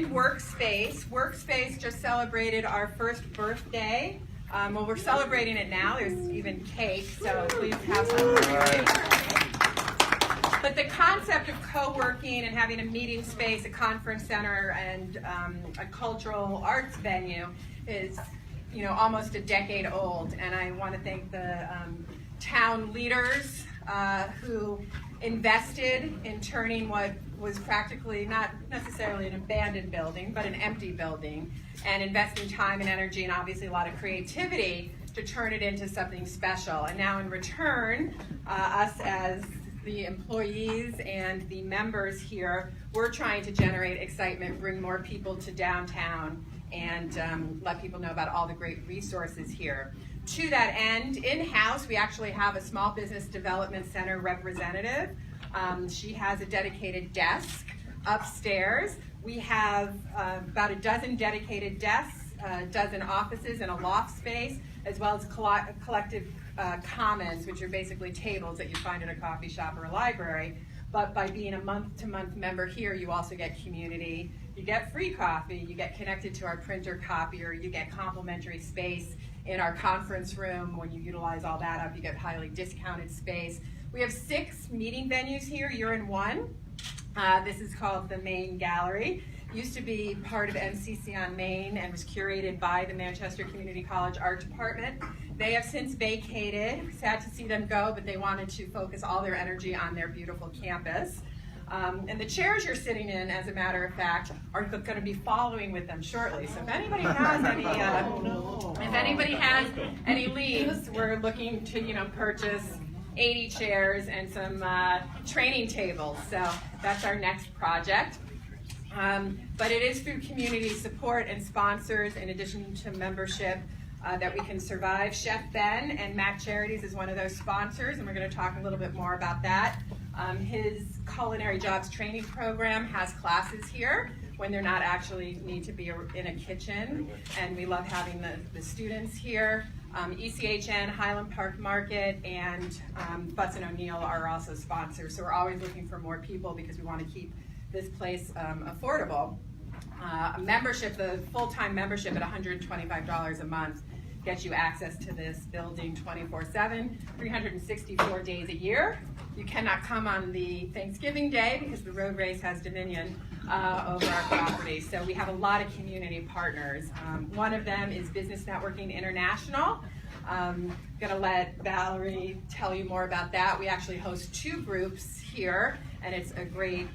and Workspace. Workspace just celebrated our first birthday. Well, we're celebrating it now. There's even cake, so please have some. But the concept of co-working and having a meeting space, a conference center, and a cultural arts venue is, almost a decade old. And I want to thank the town leaders who invested in turning what was practically not necessarily an abandoned building, but an empty building, and investing time and energy and obviously a lot of creativity to turn it into something special. And now in return, us as the employees and the members here, we're trying to generate excitement, bring more people to downtown, and let people know about all the great resources here. To that end, in-house, we actually have a small business development center representative. She has a dedicated desk upstairs. We have about a dozen dedicated desks, a dozen offices, and a loft space, as well as collective commons, which are basically tables that you find in a coffee shop or a library. But by being a month-to-month member here, you also get community. You get free coffee, you get connected to our printer copier, you get complimentary space in our conference room. When you utilize all that up, you get highly discounted space. We have 6 meeting venues here. You're in one. This is called the Main Gallery. It used to be part of MCC on Main and was curated by the Manchester Community College Art Department. They have since vacated. Sad to see them go, but they wanted to focus all their energy on their beautiful campus. And the chairs you're sitting in, as a matter of fact, are going to be following with them shortly. So if anybody has any leads, we're looking to purchase 80 chairs and some training tables. So that's our next project. But it is through community support and sponsors, in addition to membership, that we can survive. Chef Ben and Mac Charities is one of those sponsors, and we're going to talk a little bit more about that. His Culinary Jobs Training Program has classes here when they're not actually need to be in a kitchen, and we love having the students here. ECHN, Highland Park Market, and Butts & O'Neill are also sponsors, so we're always looking for more people because we want to keep this place affordable. A membership, the full-time membership at $125 a month gets you access to this building 24/7, 364 days a year. You cannot come on the Thanksgiving Day because the road race has dominion over our property. So we have a lot of community partners. One of them is Business Networking International. I'm gonna let Valerie tell you more about that. We actually host 2 groups here, and it's a great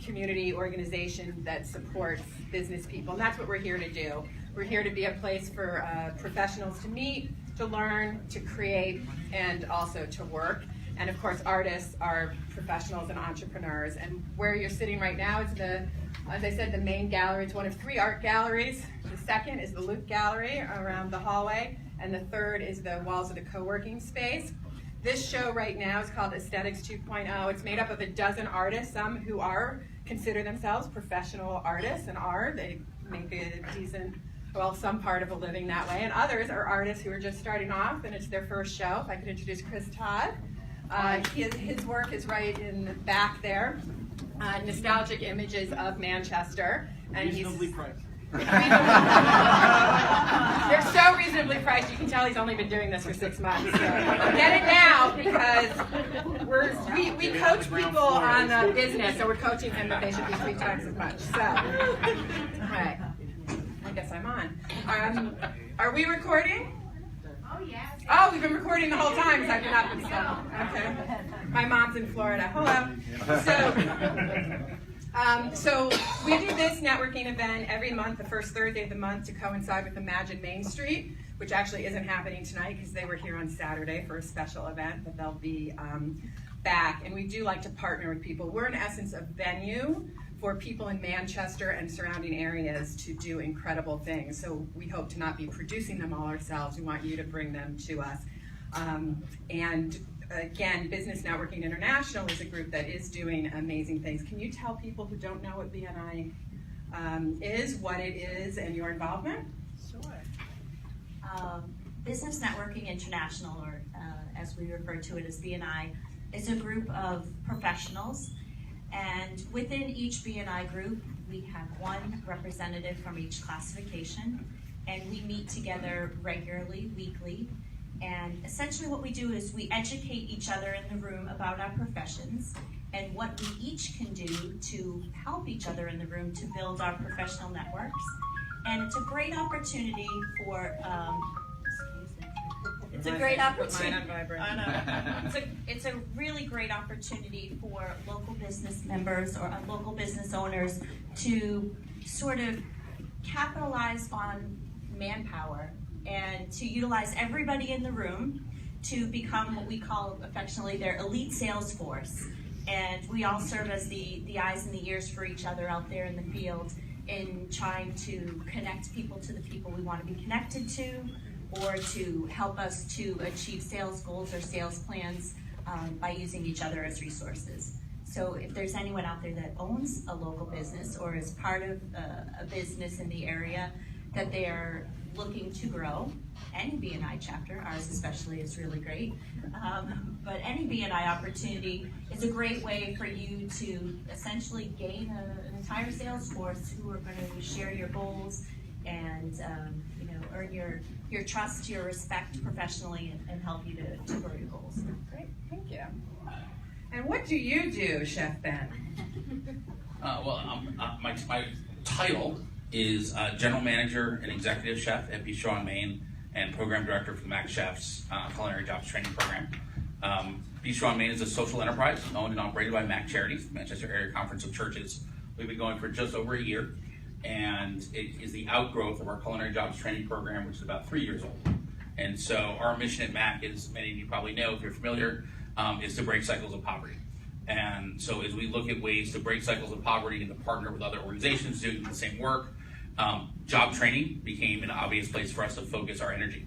community organization that supports business people, and that's what we're here to do. We're here to be a place for professionals to meet, to learn, to create, and also to work. And of course, artists are professionals and entrepreneurs. And where you're sitting right now is as I said, the Main Gallery. It's one of 3 art galleries. The second is the Luke Gallery around the hallway, and the third is the walls of the co-working space. This show right now is called Aesthetics 2.0. It's made up of a dozen artists, some who consider themselves professional artists and they make a decent, some part of a living that way, and others are artists who are just starting off, and it's their first show. If I could introduce Chris Todd. His work is right in the back there, Nostalgic Images of Manchester. And reasonably priced. They're so reasonably priced, you can tell he's only been doing this for 6 months. So get it now, because we coach people on business, so we're coaching them that they should be 3 times as much. So, all right, I guess I'm on. Are we recording? Oh, yes. Oh, we've been recording the whole time, so I've not been still. Okay. My mom's in Florida. Hello. So we do this networking event every month, the first Thursday of the month, to coincide with Imagine Main Street, which actually isn't happening tonight because they were here on Saturday for a special event, but they'll be back. And we do like to partner with people. We're in essence a venue for people in Manchester and surrounding areas to do incredible things. So we hope to not be producing them all ourselves. We want you to bring them to us. And again, Business Networking International is a group that is doing amazing things. Can you tell people who don't know what BNI is, what it is, and your involvement? Sure. Business Networking International, or as we refer to it as BNI, is a group of professionals. And within each BNI group, we have one representative from each classification, and we meet together regularly, weekly. And essentially what we do is we educate each other in the room about our professions and what we each can do to help each other in the room to build our professional networks. And it's a great opportunity for, it's a great opportunity. It's a really great opportunity for local business members or local business owners to sort of capitalize on manpower and to utilize everybody in the room to become what we call affectionately their elite sales force. And we all serve as the eyes and the ears for each other out there in the field in trying to connect people to the people we want to be connected to, or to help us to achieve sales goals or sales plans by using each other as resources. So if there's anyone out there that owns a local business or is part of a business in the area that they are looking to grow, any BNI chapter, ours especially is really great, but any BNI opportunity is a great way for you to essentially gain an entire sales force who are going to share your goals and earn your trust, your respect professionally, and help you to grow your goals. Great, thank you. And what do you do, Chef Ben? My title is General Manager and Executive Chef at Bistro on Main and Program Director for the Mac Chefs Culinary Jobs Training Program. Bistro on Main is a social enterprise owned and operated by Mac Charities, Manchester Area Conference of Churches. We've been going for just over a year, and it is the outgrowth of our Culinary Jobs Training Program, which is about 3 years old. And so our mission at Mac, as many of you probably know if you're familiar, is to break cycles of poverty. And so as we look at ways to break cycles of poverty and to partner with other organizations doing the same work, job training became an obvious place for us to focus our energy.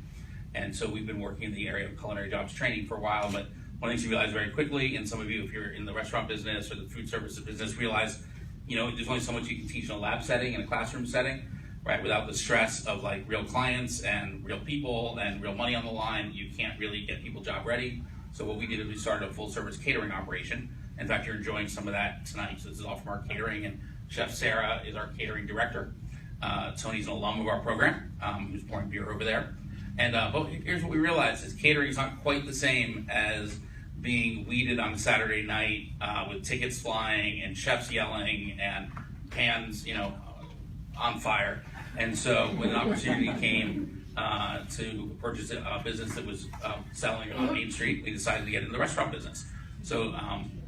And so we've been working in the area of culinary jobs training for a while, but one of the things you realize very quickly, and some of you, if you're in the restaurant business or the food services business, realize, there's only so much you can teach in a lab setting, in a classroom setting, right? Without the stress of like real clients and real people and real money on the line, you can't really get people job ready. So what we did is we started a full service catering operation. In fact, you're enjoying some of that tonight. So this is all from our catering, and Chef Sarah is our catering director. Tony's an alum of our program, who's pouring beer over there. And but here's what we realized is catering is not quite the same as being weeded on a Saturday night with tickets flying and chefs yelling and pans, on fire. And so when an opportunity came to purchase a business that was selling on Main Street, we decided to get into the restaurant business. So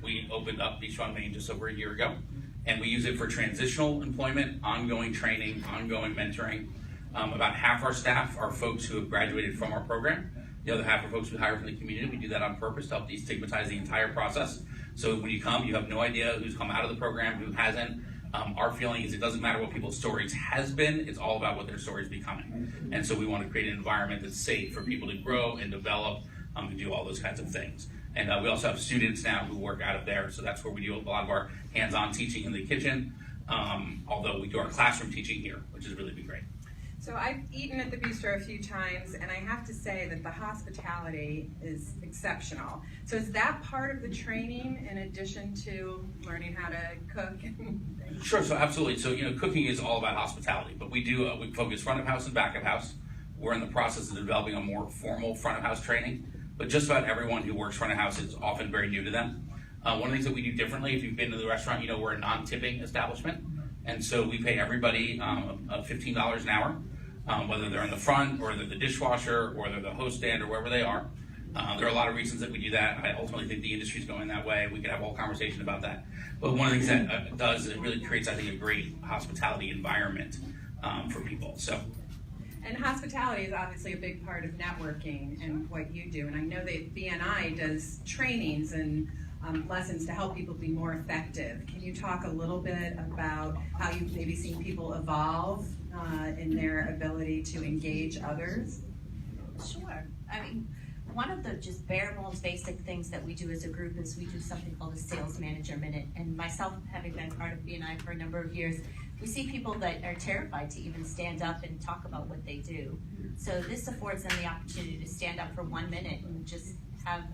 we opened up Bistro on Main just over a year ago, and we use it for transitional employment, ongoing training, ongoing mentoring. About half our staff are folks who have graduated from our program. The other half are folks we hire from the community. We do that on purpose to help destigmatize the entire process. So when you come, you have no idea who's come out of the program, who hasn't. Our feeling is it doesn't matter what people's stories has been, it's all about what their story is becoming. And so we want to create an environment that's safe for people to grow and develop and do all those kinds of things. And we also have students now who work out of there, so that's where we do a lot of our hands-on teaching in the kitchen, although we do our classroom teaching here, which has really been great. So I've eaten at the bistro a few times, and I have to say that the hospitality is exceptional. So is that part of the training in addition to learning how to cook? Sure, so absolutely. So, cooking is all about hospitality, but we do, we focus front of house and back of house. We're in the process of developing a more formal front of house training, but just about everyone who works front of house is often very new to them. One of the things that we do differently, if you've been to the restaurant, we're a non-tipping establishment. And so we pay everybody $15 an hour, whether they're in the front or they're the dishwasher or they're the host stand or wherever they are. There are a lot of reasons that we do that. I ultimately think the industry's going that way. We could have a whole conversation about that. But one of the things that it does is it really creates, I think, a great hospitality environment for people. So. And hospitality is obviously a big part of networking and what you do. And I know that BNI does trainings and lessons to help people be more effective. Can you talk a little bit about how you've maybe seen people evolve in their ability to engage others? Sure. I mean, one of the just bare bones basic things that we do as a group is we do something called a Sales Manager Minute. And myself, having been part of BNI for a number of years, we see people that are terrified to even stand up and talk about what they do. So this affords them the opportunity to stand up for 1 minute and just have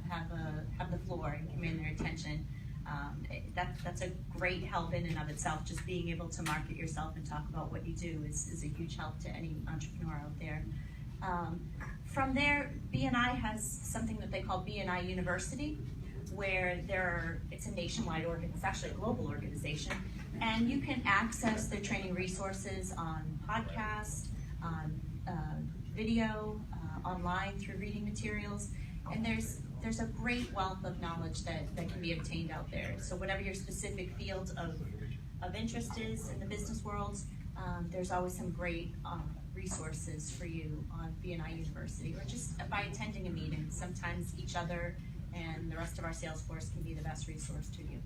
the floor and command their attention. That's a great help in and of itself. Just being able to market yourself and talk about what you do is a huge help to any entrepreneur out there. From there, BNI has something that they call BNI University, where it's a nationwide it's actually a global organization, and you can access their training resources on podcast, on video, online through reading materials, and there's a great wealth of knowledge that can be obtained out there. So whatever your specific field of interest is in the business world, there's always some great resources for you on BNI University, or just by attending a meeting. Sometimes each other and the rest of our sales force can be the best resource to you.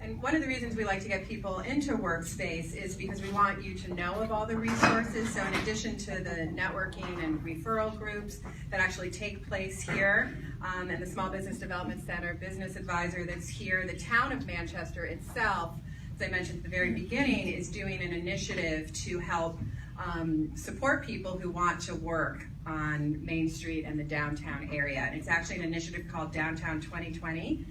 And one of the reasons we like to get people into Workspace is because we want you to know of all the resources. So in addition to the networking and referral groups that actually take place here, and the Small Business Development Center Business Advisor that's here, the town of Manchester itself, as I mentioned at the very beginning, is doing an initiative to help support people who want to work on Main Street and the downtown area. And it's actually an initiative called Downtown 2020.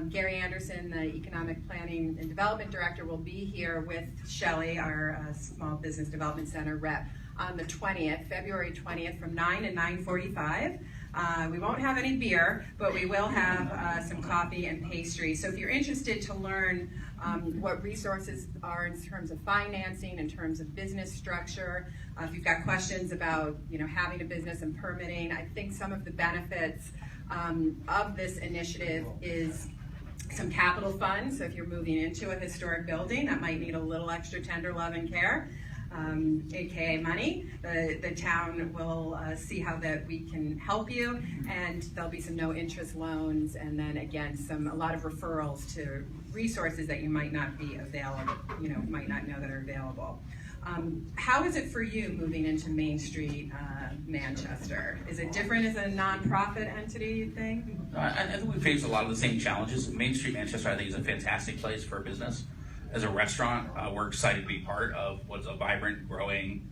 Gary Anderson, the Economic Planning and Development Director, will be here with Shelley, our Small Business Development Center rep, on the 20th, February 20th, from 9 to 9:45. We won't have any beer, but we will have some coffee and pastry. So if you're interested to learn what resources are in terms of financing, in terms of business structure, if you've got questions about having a business and permitting, I think some of the benefits of this initiative is some capital funds. So if you're moving into a historic building that might need a little extra tender love and care, aka money, the town will see how that we can help you, and there'll be some no interest loans, and then again a lot of referrals to resources that you might not be available, might not know that are available. How is it for you moving into Main Street, Manchester? Is it different as a nonprofit entity, you think? I think we face a lot of the same challenges. Main Street Manchester, I think, is a fantastic place for business. As a restaurant, we're excited to be part of what's a vibrant, growing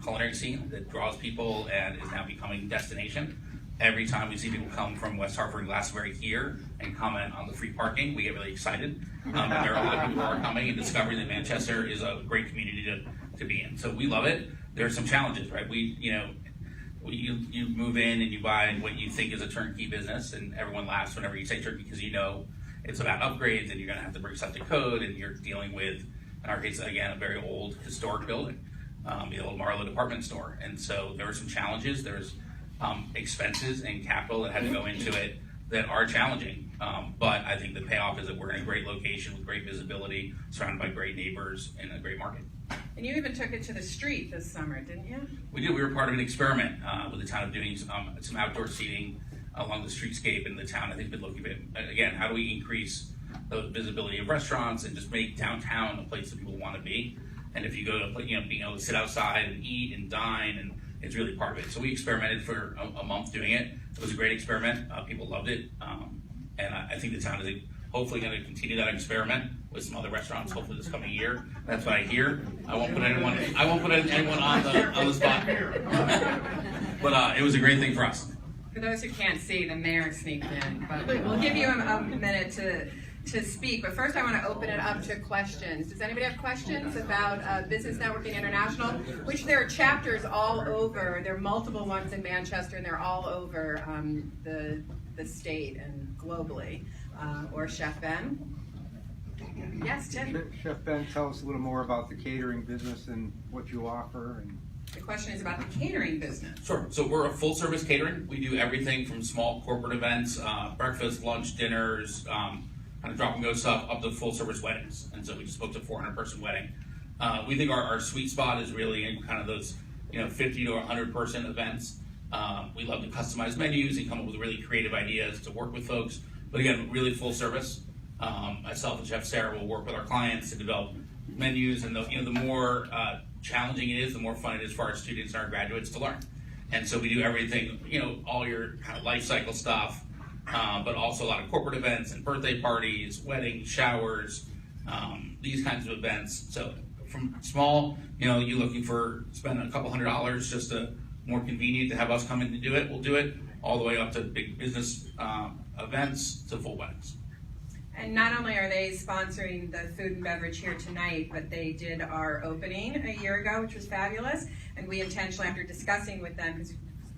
culinary scene that draws people and is now becoming a destination. Every time we see people come from West Hartford and Glastonbury here and comment on the free parking, we get really excited. There are a lot of people who are coming and discovering that Manchester is a great community to be in. So we love it. There are some challenges, right? You move in and you buy what you think is a turnkey business, and everyone laughs whenever you say turnkey because it's about upgrades and you're going to have to bring stuff to code, and you're dealing with, in our case, again, a very old historic building, the old Marlowe department store. And so there were some challenges. There's expenses and capital that had to go into it that are challenging. But I think the payoff is that we're in a great location with great visibility, surrounded by great neighbors in a great market. And you even took it to the street this summer, didn't you? We did. We were part of an experiment with the town of doing some outdoor seating along the streetscape in the town. I think been looking at, again, how do we increase the visibility of restaurants and just make downtown a place that people want to be. And if you go to, being able to sit outside and eat and dine, and it's really part of it. So we experimented for a month doing it. It was a great experiment. People loved it. And I think the town is hopefully going to continue that experiment with some other restaurants, hopefully this coming year. That's what I hear. I won't put anyone on the spot. But it was a great thing for us. For those who can't see, the mayor sneaked in, but we'll give you a minute to speak. But first I want to open it up to questions. Does anybody have questions about Business Networking International, which there are chapters all over. There are multiple ones in Manchester, and they're all over the state and globally. Or Chef Ben? Yes, Tim? Chef Ben, tell us a little more about the catering business and what you offer. And the question is about the catering business. Sure. So we're a full-service catering. We do everything from small corporate events, breakfast, lunch, dinners, kind of drop-and-go stuff, up to full-service weddings. And so we just booked a 400-person wedding. We think our sweet spot is really in kind of those 50 to 100-person events. We love to customize menus and come up with really creative ideas to work with folks. But again, really full service. Myself and Chef Sarah will work with our clients to develop menus, and the more challenging it is, the more fun it is for our students and our graduates to learn. And so we do everything, all your kind of life cycle stuff, but also a lot of corporate events and birthday parties, weddings, showers, these kinds of events. So from small, you're looking for spend a couple $100 just to more convenient to have us come in to do it, we'll do it, all the way up to big business events to full weddings. And not only are they sponsoring the food and beverage here tonight, but they did our opening a year ago, which was fabulous. And we intentionally, after discussing with them,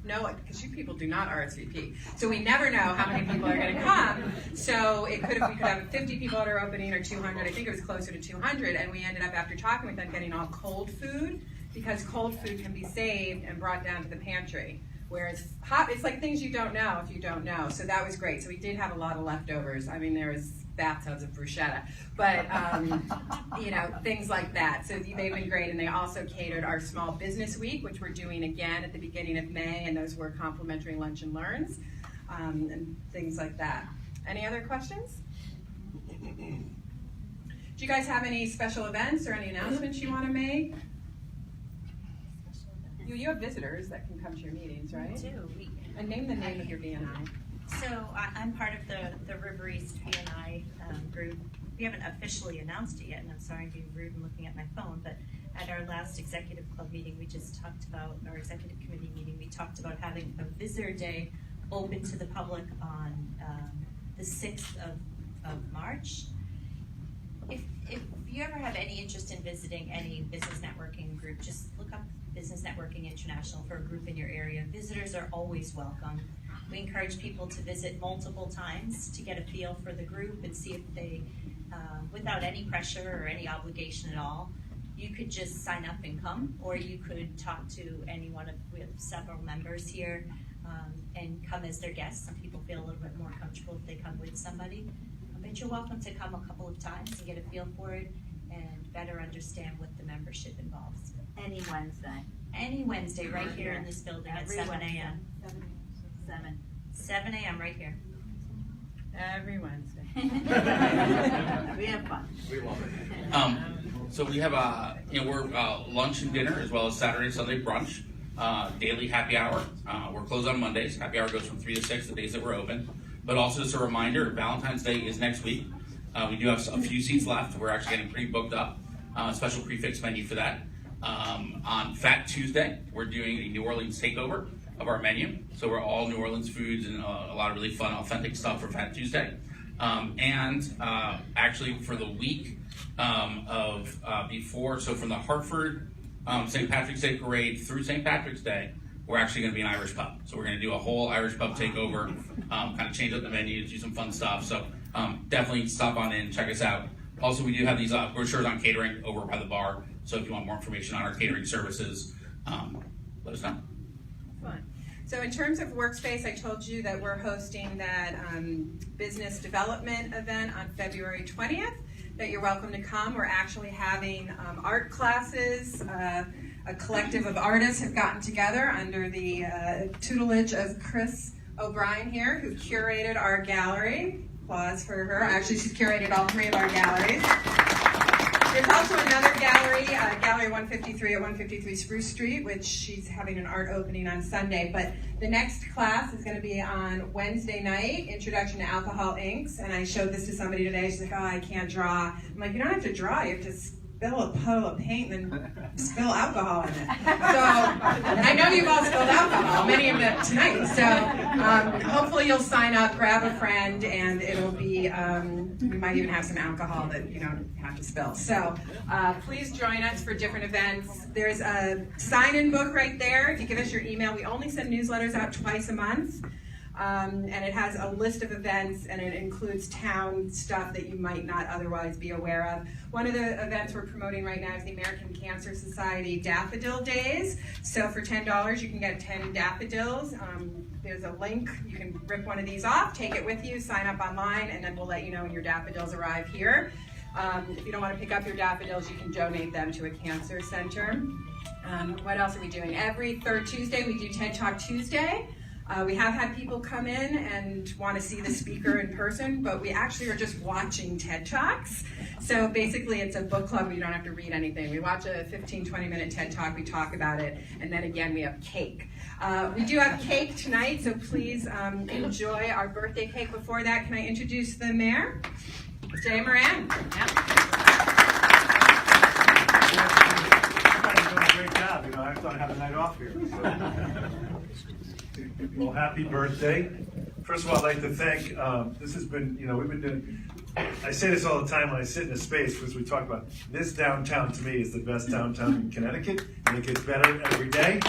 because you people do not RSVP, so we never know how many people are going to come. So we could have 50 people at our opening or 200. I think it was closer to 200. And we ended up, after talking with them, getting all cold food, because cold food can be saved and brought down to the pantry. Whereas hot, it's like things you don't know if you don't know. So that was great. So we did have a lot of leftovers. I mean, there was bathtubs of bruschetta, but things like that. So they've been great, and they also catered our small business week, which we're doing again at the beginning of May, and those were complimentary lunch and learns, and things like that. Any other questions? Do you guys have any special events or any announcements you want to make? You have visitors that can come to your meetings, right? We do. And name the name of your BNI. So I'm part of the River East BNI group. We haven't officially announced it yet, and I'm sorry to be rude and looking at my phone, but at our last executive club meeting, we just talked about, our executive committee meeting, we talked about having a visitor day open to the public on the 6th of March. If you ever have any interest in visiting any business networking group, just look up Business Networking International for a group in your area. Visitors are always welcome. We encourage people to visit multiple times to get a feel for the group and see if they, without any pressure or any obligation at all, you could just sign up and come, or you could talk to any one of, we have several members here, and come as their guests. Some people feel a little bit more comfortable if they come with somebody. But you're welcome to come a couple of times and get a feel for it and better understand what the membership involves. Any Wednesday. Any Wednesday, right here in this building at 7 a.m. 7 a.m. right here. Every Wednesday. We have fun. We love it. So we have we're lunch and dinner, as well as Saturday, Sunday brunch, daily happy hour. We're closed on Mondays. Happy hour goes from 3 to 6, the days that we're open. But also just a reminder, Valentine's Day is next week. We do have a few seats left. We're actually getting pretty booked up. Special prefix menu for that. On Fat Tuesday, we're doing a New Orleans takeover of our menu. So we're all New Orleans foods and a lot of really fun, authentic stuff for Fat Tuesday. Actually for the week before, so from the Hartford St. Patrick's Day Parade through St. Patrick's Day, we're actually going to be an Irish pub. So we're going to do a whole Irish pub takeover, kind of change up the menu, do some fun stuff. So definitely stop on in, check us out. Also, we do have these brochures on catering over by the bar. So if you want more information on our catering services, let us know. Fun. So in terms of Workspace, I told you that we're hosting that business development event on February 20th, that you're welcome to come. We're actually having art classes. A collective of artists have gotten together under the tutelage of Chris O'Brien here, who curated our gallery. Applause for her. Actually, she's curated all 3 of our galleries. There's also another gallery, Gallery 153 at 153 Spruce Street, which she's having an art opening on Sunday. But the next class is going to be on Wednesday night, Introduction to Alcohol Inks. And I showed this to somebody today. She's like, oh, I can't draw. I'm like, you don't have to draw. You have to spill a puddle of paint and then spill alcohol in it. So I know you've all spilled alcohol, many of them tonight. So hopefully you'll sign up, grab a friend, and it'll be, we might even have some alcohol that you don't have to spill. So please join us for different events. There's a sign-in book right there. If you give us your email, we only send newsletters out twice a month. And it has a list of events, and it includes town stuff that you might not otherwise be aware of. One of the events we're promoting right now is the American Cancer Society Daffodil Days. So for $10, you can get 10 daffodils. There's a link. You can rip one of these off, take it with you, sign up online, and then we'll let you know when your daffodils arrive here. If you don't want to pick up your daffodils, you can donate them to a cancer center. What else are we doing? Every third Tuesday, we do TED Talk Tuesday. We have had people come in and want to see the speaker in person, but we actually are just watching TED Talks. So basically it's a book club where you don't have to read anything. We watch a 15, 20-minute TED Talk, we talk about it, and then again we have cake. We do have cake tonight, so please enjoy our birthday cake. Before that, can I introduce the mayor? Jay Moran. I thought you were doing a great job. I thought I'd have a night off here. So. Well, happy birthday. First of all, I'd like to thank, this has been, we've been I say this all the time when I sit in a space, because we talk about this downtown to me is the best downtown in Connecticut, and it gets better every day.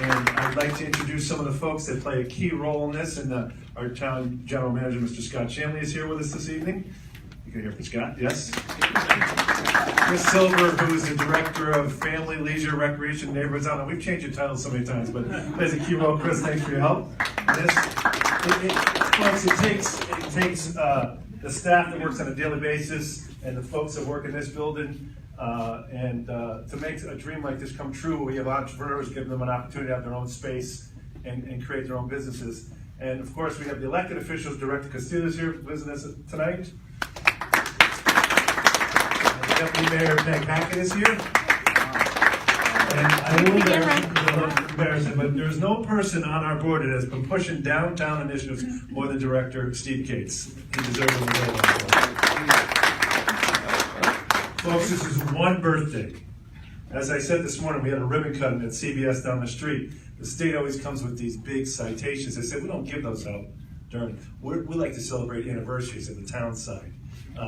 And I'd like to introduce some of the folks that play a key role in this, and our town general manager, Mr. Scott Shanley, is here with us this evening. You can hear from Scott, yes. Chris Silver, who is the Director of Family, Leisure, Recreation, Neighborhoods. I don't know, we've changed your titles so many times, but plays a key role. Chris, thanks for your help in this. Folks, it takes the staff that works on a daily basis and the folks that work in this building and to make a dream like this come true, we have entrepreneurs, give them an opportunity to have their own space and create their own businesses. And of course, we have the elected officials, Director Castillo's here visiting us tonight. Deputy Mayor Peg Hackett is here. And I will embarrass him, but there's no person on our board that has been pushing downtown initiatives more than Director Steve Cates. He deserves a medal. Folks, this is one birthday. As I said this morning, we had a ribbon cutting at CBS down the street. The state always comes with these big citations. They said we don't give those out we like to celebrate anniversaries at the town side.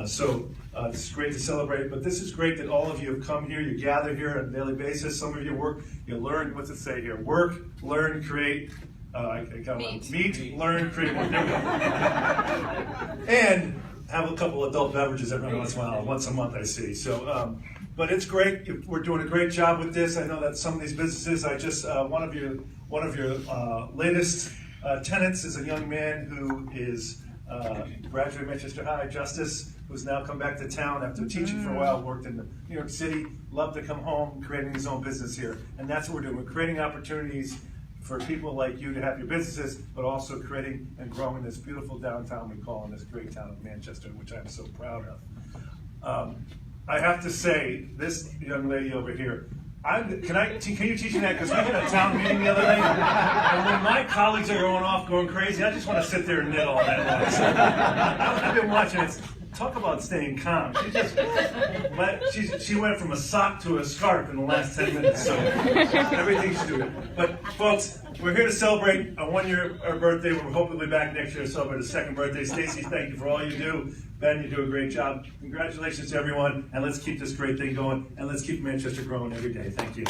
So it's great to celebrate, but this is great that all of you have come here, you gather here on a daily basis. Some of you work, you learn, what's it say here? Work, learn, create, meet, learn, create, work. There we go. And have a couple adult beverages every once in a while, once a month I see. So, but it's great, we're doing a great job with this. I know that some of these businesses, one of your latest tenants is a young man who is graduate of Manchester High, Justice, who's now come back to town after teaching for a while, worked in New York City, loved to come home, creating his own business here. And that's what we're doing. We're creating opportunities for people like you to have your businesses, but also creating and growing this beautiful downtown we call in this great town of Manchester, which I'm so proud of. I have to say, this young lady over here, can you teach me that? Because we had a town meeting the other day, and when my colleagues are going off, going crazy, I just want to sit there and knit all day long. So I've been watching it. Talk about staying calm. She went from a sock to a scarf in the last 10 minutes, so everything she's doing. But folks, we're here to celebrate a 1 year birthday. We're hoping to be back next year to celebrate a second birthday. Stacy, thank you for all you do. Ben, you do a great job. Congratulations to everyone, and let's keep this great thing going, and let's keep Manchester growing every day. Thank you.